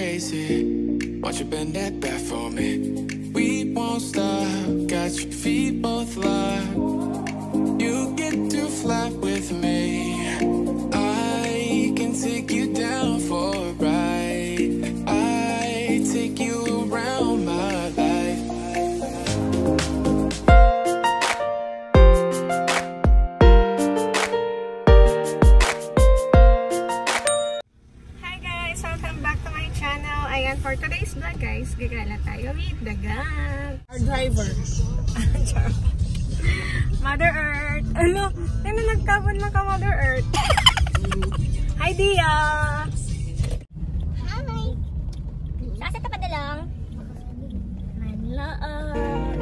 crazy. Won't you bend that back for me? We won't stop. Got your feet both locked. You get to fly with me. I can take you down for a ride. I take you around my life. Hi guys! Welcome back to my channel. Ayan, for today's vlog guys, gagala tayo with dagat. Our driver. Mother Earth. Ano? Ano nagtabon lang ka Mother Earth? Hi Dia! Hi! Nasa tapat na lang. Manlaan.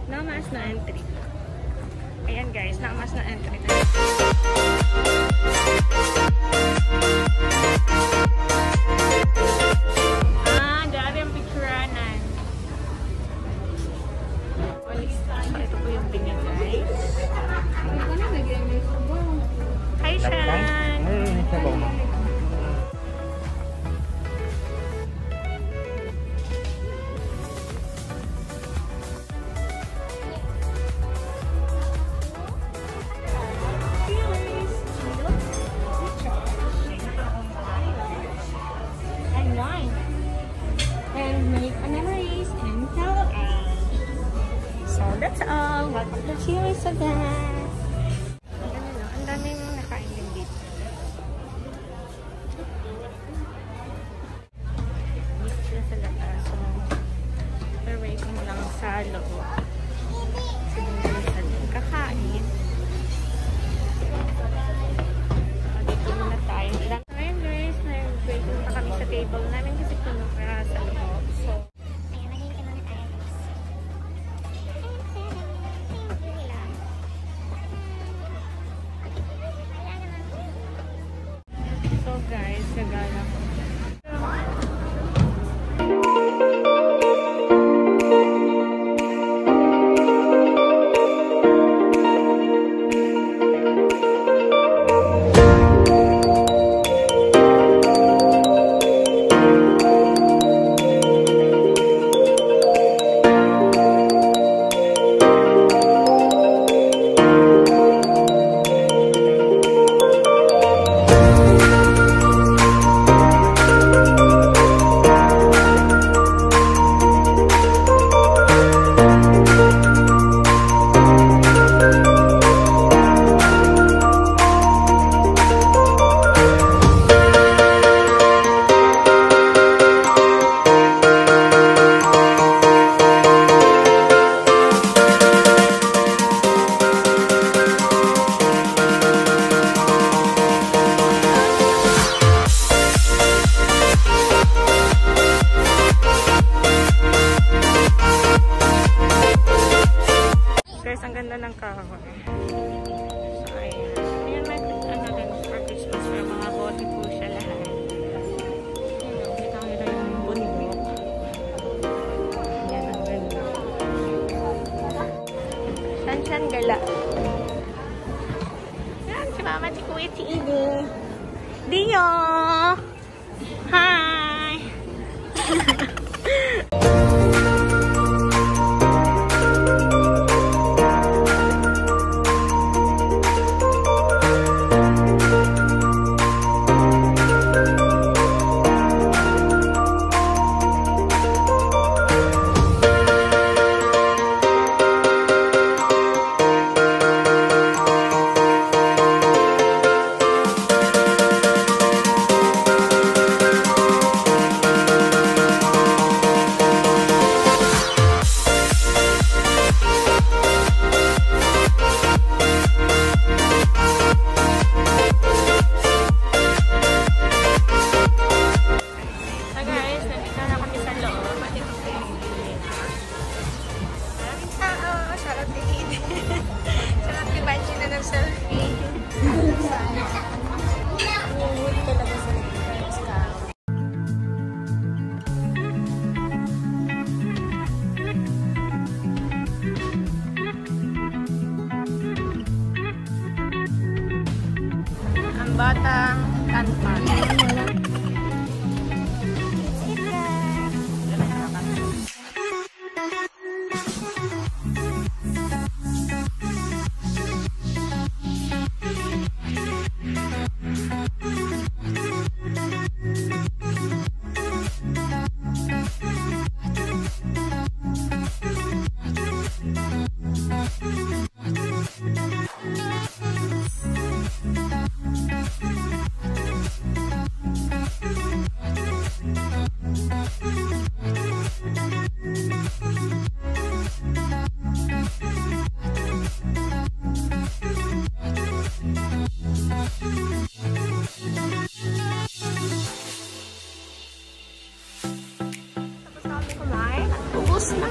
Nakamas na entry. Ayan guys, nakamas na entry. Dami ang pictureanan. Ito po yung tingin guys. Hi Shan! That's all. Welcome to Chili's again. Ang daming nakain din dito. Dito sila sa labas. So, we're waiting lang sa loob. So, dito sa loob. Kakain. Dito muna tayo. Ngayon guys, waiting pa kami sa table namin kasi puno pa sa loob. So, guys, gagala ko. Sarap ni Banji na nag-selfie. Umuwi talaga sa Philippines ka. Ang batang kanpan. Ubus na.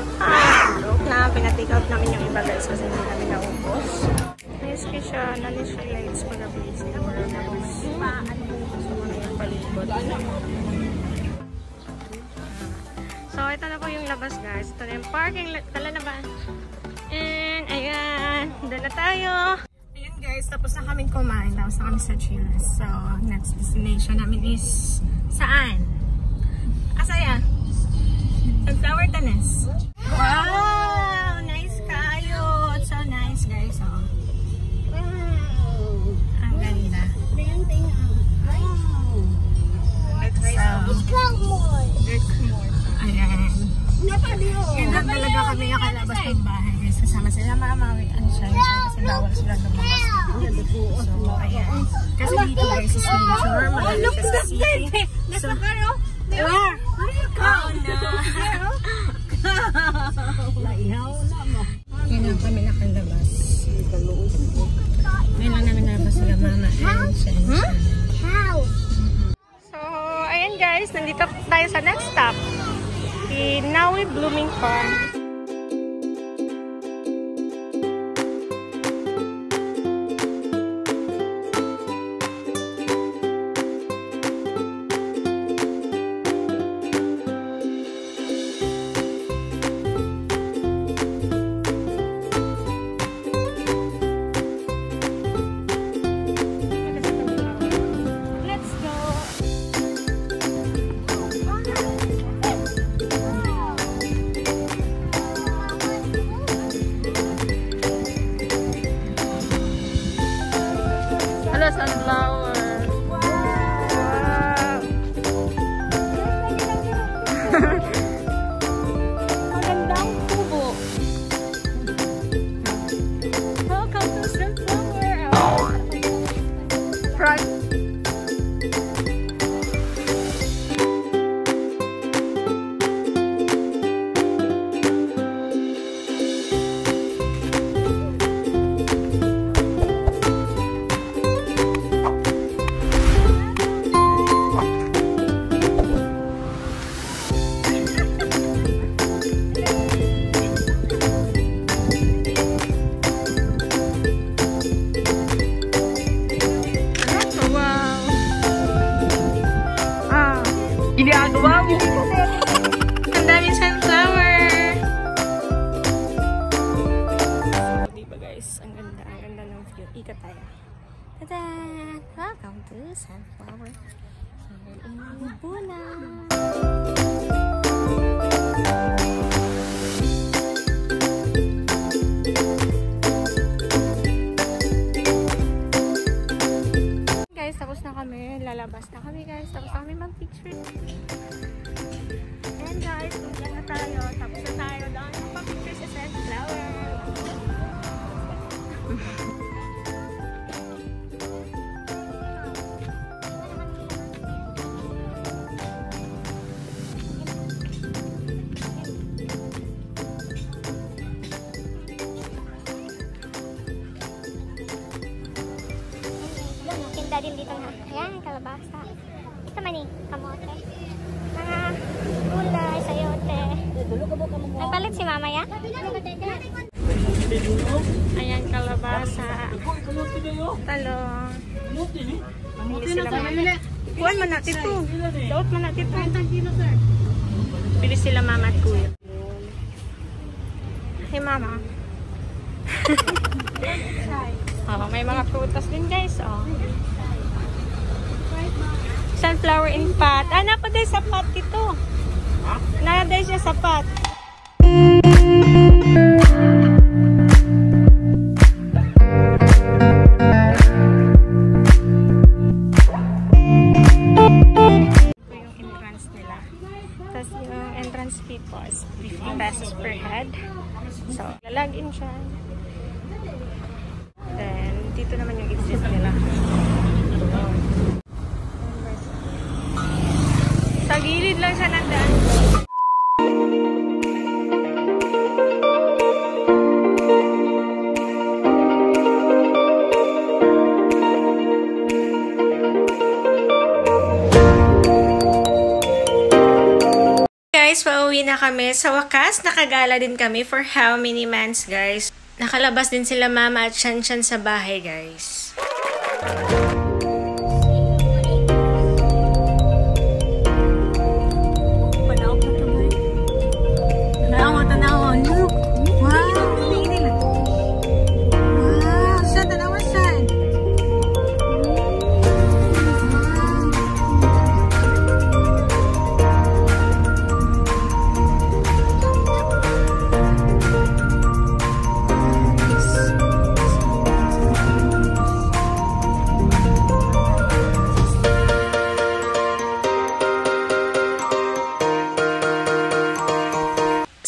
Joke na. Pina-take out namin yung iba guys kasi hindi namin naubos. Nice ka siya. Nalis siya lights ko na please. Wala na ubus. So, ano yung palibot. So, ito na po yung labas guys. Ito na yung parking lot. Tala na ba? And, ayan. Doon na tayo. Ayan guys. Tapos na kaming kumain. Tapos na kami sa Chili's. So, next destination namin is saan? Asaya? Sunflower Tanes. Wow! Nice kayo! It's so nice guys. Oh. Ang ganda. Ayan. Ganda talaga kami nakalabas ng bahay guys. Kasama sila mama with Anshine. Kasi bawal sila lumabas. So, ayan. Kasi dito guys is nature. Malalit sa city. So, where? Oh no! Ngayon lang kami nakalabas. Ngayon lang namin nalabas sila mama and Anshine. So, ayan guys. Nandito tayo sa next stop. Nawi Blooming Farm. Sunflower. Wow. Magandang kubo. Welcome to Sunflower. Front. Ginagawa mo. Ang daming sunflower. So, diba guys? Ang ganda ng view. Ika tayo. Tada! Welcome to Sunflower. Here in Laguna. Guys, tapos na kami. Lalabas na kami guys. Tapos na kami mag-picture. And guys, punta na tayo. Tapos na tayo doon. Mag-picture sa Sunflower. Din dito na. Ayan, kalabasa. Ito man eh, kamote. Mga gulay, sayote. Nagpalit si mama ya? Ayan, kalabasa. Talong. Bili sila mama. Kuhan man natin to. Daot man natin to. Bili sila mama at kuya. Hey mama. Oh, may mga prutas din guys. Oh. Sunflower in pot. Anak ko dahil sa pot ito. Nara dahil siya sa pot. Is 50 pesos per head. So, lalagin siya. Then, dito naman yung exit nila. Sa gilid lang siya nandaan. Guys, pauwi na kami. Sa wakas, nakagala din kami for how many months, guys. Nakalabas din sila mama at Shanshan sa bahay, guys. Tanaw. Look! Wow! Wow! Saan? Tanaw saan?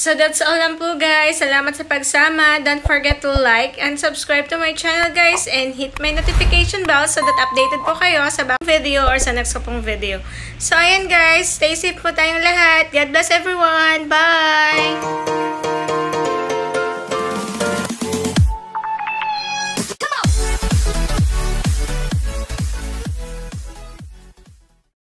So that's all lang po guys. Salamat sa pagsama. Don't forget to like and subscribe to my channel guys and hit my notification bell so that updated po kayo sa bagong video or sa next ko pong video. So ayan guys, stay safe po tayong lahat. God bless everyone. Bye!